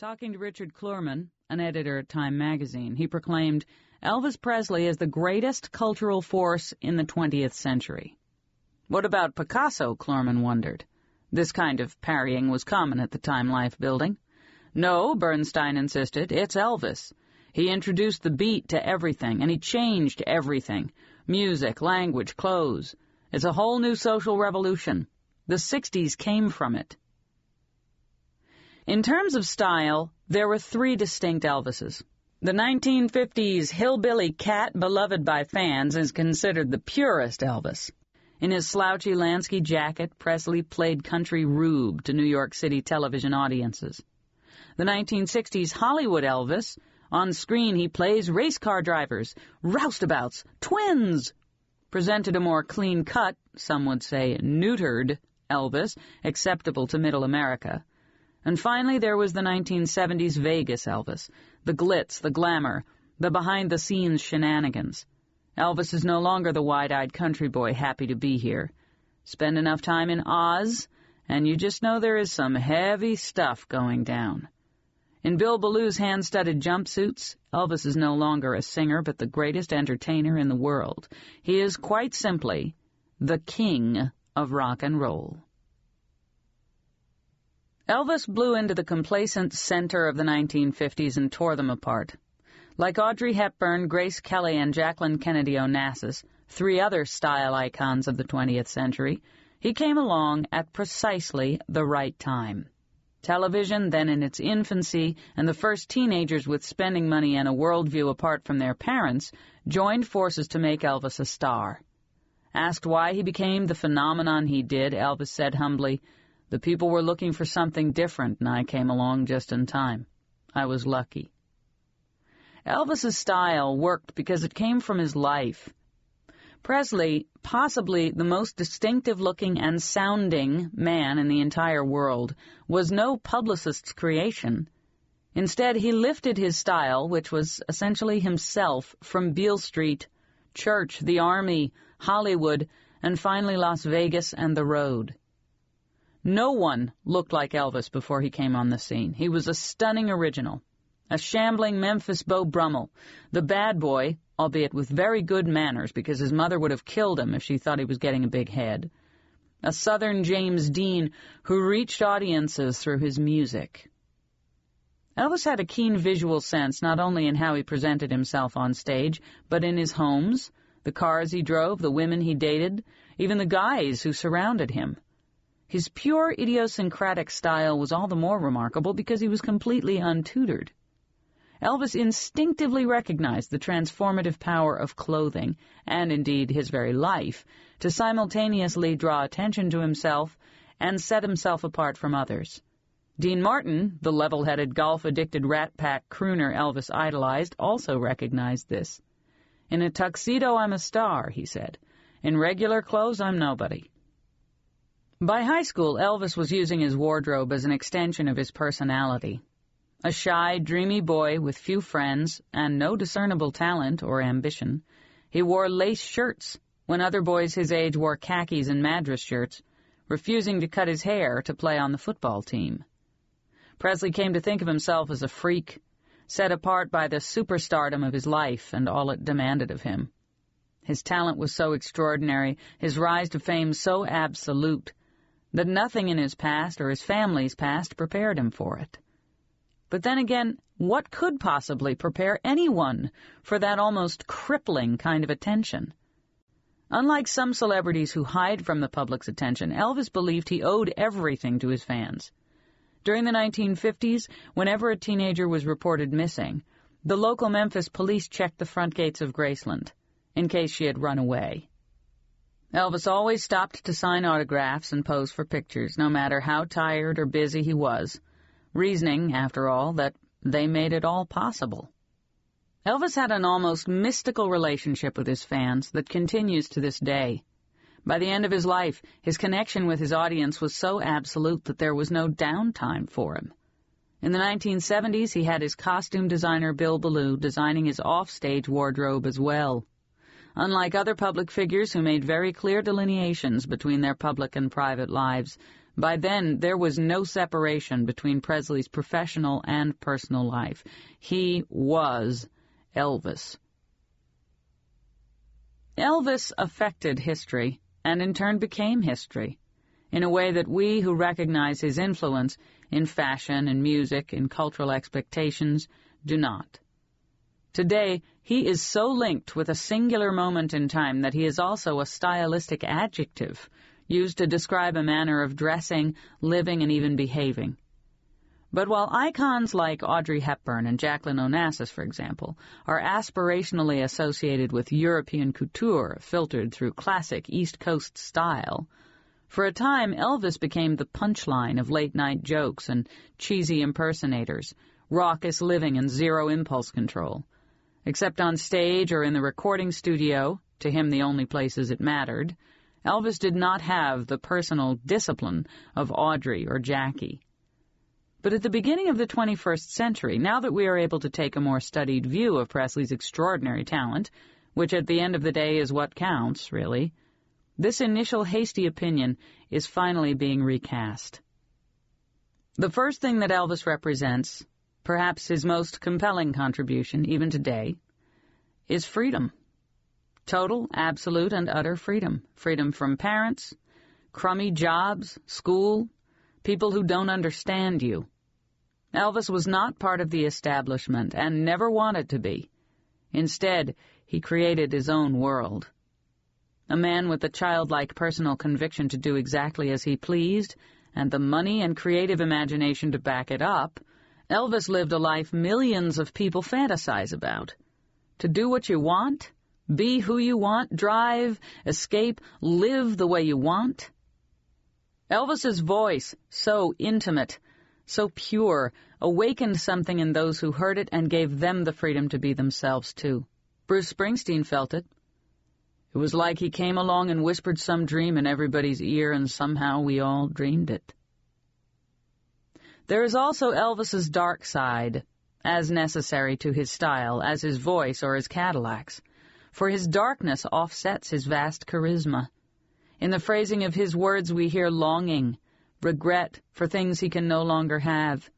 Talking to Richard Clurman, an editor at Time magazine, he proclaimed, "Elvis Presley is the greatest cultural force in the 20th century." What about Picasso, Clurman wondered. This kind of parrying was common at the Time Life building. No, Bernstein insisted, it's Elvis. He introduced the beat to everything, and he changed everything. Music, language, clothes. It's a whole new social revolution. The 60s came from it. In terms of style, there were three distinct Elvises. The 1950s hillbilly cat beloved by fans is considered the purest Elvis. In his slouchy Lansky jacket, Presley played country rube to New York City television audiences. The 1960s Hollywood Elvis, on screen he plays race car drivers, roustabouts, twins, presented a more clean-cut, some would say neutered, Elvis, acceptable to middle America. And finally there was the 1970s Vegas Elvis, the glitz, the glamour, the behind-the-scenes shenanigans. Elvis is no longer the wide-eyed country boy happy to be here. Spend enough time in Oz, and you just know there is some heavy stuff going down. In Bill Ballew's hand-studded jumpsuits, Elvis is no longer a singer but the greatest entertainer in the world. He is quite simply the king of rock and roll. Elvis blew into the complacent center of the 1950s and tore them apart. Like Audrey Hepburn, Grace Kelly, and Jacqueline Kennedy Onassis, three other style icons of the 20th century, he came along at precisely the right time. Television, then in its infancy, and the first teenagers with spending money and a worldview apart from their parents, joined forces to make Elvis a star. Asked why he became the phenomenon he did, Elvis said humbly, "The people were looking for something different, and I came along just in time. I was lucky." Elvis's style worked because it came from his life. Presley, possibly the most distinctive-looking and sounding man in the entire world, was no publicist's creation. Instead, he lifted his style, which was essentially himself, from Beale Street, church, the army, Hollywood, and finally Las Vegas and the road. No one looked like Elvis before he came on the scene. He was a stunning original, a shambling Memphis Beau Brummel, the bad boy, albeit with very good manners because his mother would have killed him if she thought he was getting a big head, a Southern James Dean who reached audiences through his music. Elvis had a keen visual sense not only in how he presented himself on stage, but in his homes, the cars he drove, the women he dated, even the guys who surrounded him. His pure idiosyncratic style was all the more remarkable because he was completely untutored. Elvis instinctively recognized the transformative power of clothing, and indeed his very life, to simultaneously draw attention to himself and set himself apart from others. Dean Martin, the level-headed, golf-addicted Rat Pack crooner Elvis idolized, also recognized this. "In a tuxedo I'm a star," he said. "In regular clothes I'm nobody." By high school, Elvis was using his wardrobe as an extension of his personality. A shy, dreamy boy with few friends and no discernible talent or ambition, he wore lace shirts when other boys his age wore khakis and madras shirts, refusing to cut his hair to play on the football team. Presley came to think of himself as a freak, set apart by the superstardom of his life and all it demanded of him. His talent was so extraordinary, his rise to fame so absolute, that nothing in his past or his family's past prepared him for it. But then again, what could possibly prepare anyone for that almost crippling kind of attention? Unlike some celebrities who hide from the public's attention, Elvis believed he owed everything to his fans. During the 1950s, whenever a teenager was reported missing, the local Memphis police checked the front gates of Graceland, in case she had run away. Elvis always stopped to sign autographs and pose for pictures, no matter how tired or busy he was, reasoning, after all, that they made it all possible. Elvis had an almost mystical relationship with his fans that continues to this day. By the end of his life, his connection with his audience was so absolute that there was no downtime for him. In the 1970s, he had his costume designer Bill Ballou designing his off-stage wardrobe as well. Unlike other public figures who made very clear delineations between their public and private lives, By then, there was no separation between Presley's professional and personal life. He was Elvis. Elvis affected history, and in turn became history, in a way that we who recognize his influence in fashion, in music, in cultural expectations, do not. Today, he is so linked with a singular moment in time that he is also a stylistic adjective, used to describe a manner of dressing, living, and even behaving. But while icons like Audrey Hepburn and Jacqueline Onassis, for example, are aspirationally associated with European couture filtered through classic East Coast style, for a time Elvis became the punchline of late-night jokes and cheesy impersonators, raucous living and zero impulse control. Except on stage or in the recording studio, to him the only places it mattered, Elvis did not have the personal discipline of Audrey or Jackie. But at the beginning of the 21st century, now that we are able to take a more studied view of Presley's extraordinary talent, which at the end of the day is what counts, really, this initial hasty opinion is finally being recast. The first thing that Elvis represents, perhaps his most compelling contribution, even today, is freedom. Total, absolute, and utter freedom. Freedom from parents, crummy jobs, school, people who don't understand you. Elvis was not part of the establishment and never wanted to be. Instead, he created his own world. A man with a childlike personal conviction to do exactly as he pleased, and the money and creative imagination to back it up, Elvis lived a life millions of people fantasize about. To do what you want, be who you want, drive, escape, live the way you want. Elvis's voice, so intimate, so pure, awakened something in those who heard it and gave them the freedom to be themselves, too. Bruce Springsteen felt it. It was like he came along and whispered some dream in everybody's ear, and somehow we all dreamed it. There is also Elvis's dark side, as necessary to his style as his voice or his Cadillacs, for his darkness offsets his vast charisma. In the phrasing of his words we hear longing, regret for things he can no longer have,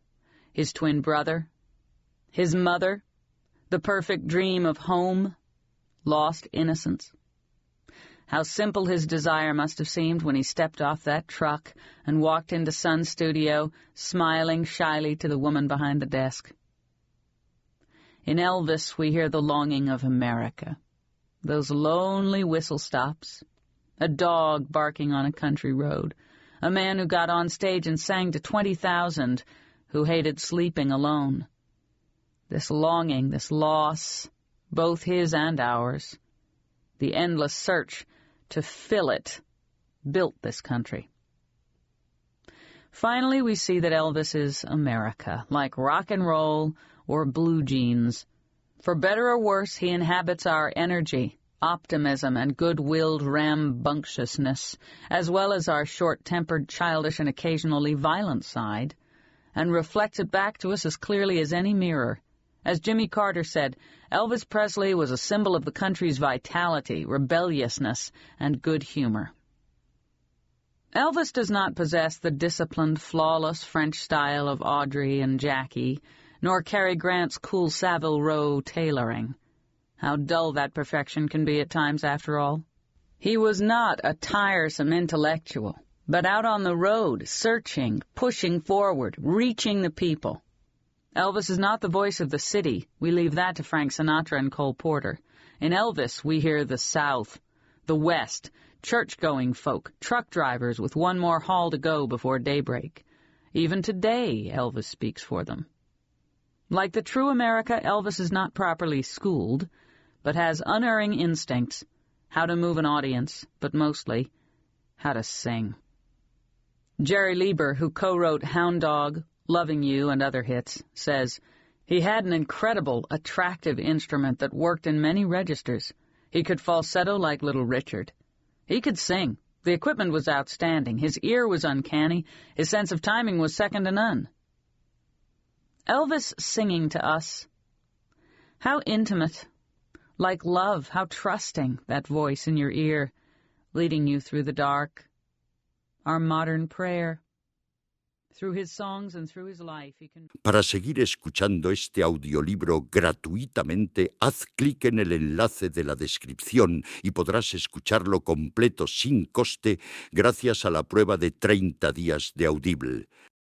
his twin brother, his mother, the perfect dream of home, lost innocence. How simple his desire must have seemed when he stepped off that truck and walked into Sun's studio, smiling shyly to the woman behind the desk. In Elvis, we hear the longing of America, those lonely whistle stops, a dog barking on a country road, a man who got on stage and sang to 20,000 who hated sleeping alone. This longing, this loss, both his and ours, the endless search to fill it, built this country. Finally, we see that Elvis is America, like rock and roll or blue jeans. For better or worse, he inhabits our energy, optimism, and good-willed rambunctiousness, as well as our short-tempered, childish, and occasionally violent side, and reflects it back to us as clearly as any mirror. As Jimmy Carter said, Elvis Presley was a symbol of the country's vitality, rebelliousness, and good humor. Elvis does not possess the disciplined, flawless French style of Audrey and Jackie, nor Cary Grant's cool Savile Row tailoring. How dull that perfection can be at times, after all. He was not a tiresome intellectual, but out on the road, searching, pushing forward, reaching the people. Elvis is not the voice of the city. We leave that to Frank Sinatra and Cole Porter. In Elvis, we hear the South, the West, church-going folk, truck drivers with one more haul to go before daybreak. Even today, Elvis speaks for them. Like the true America, Elvis is not properly schooled, but has unerring instincts, how to move an audience, but mostly how to sing. Jerry Lieber, who co-wrote Hound Dog, Loving You, and other hits, says, he had an incredible, attractive instrument that worked in many registers. He could falsetto like Little Richard. He could sing. The equipment was outstanding. His ear was uncanny. His sense of timing was second to none. Elvis singing to us. How intimate. Like love, how trusting, that voice in your ear, leading you through the dark. Our modern prayer. Through his songs and through his life, he can... Para seguir escuchando este audiolibro gratuitamente, haz clic en el enlace de la descripción y podrás escucharlo completo sin coste gracias a la prueba de 30 días de Audible.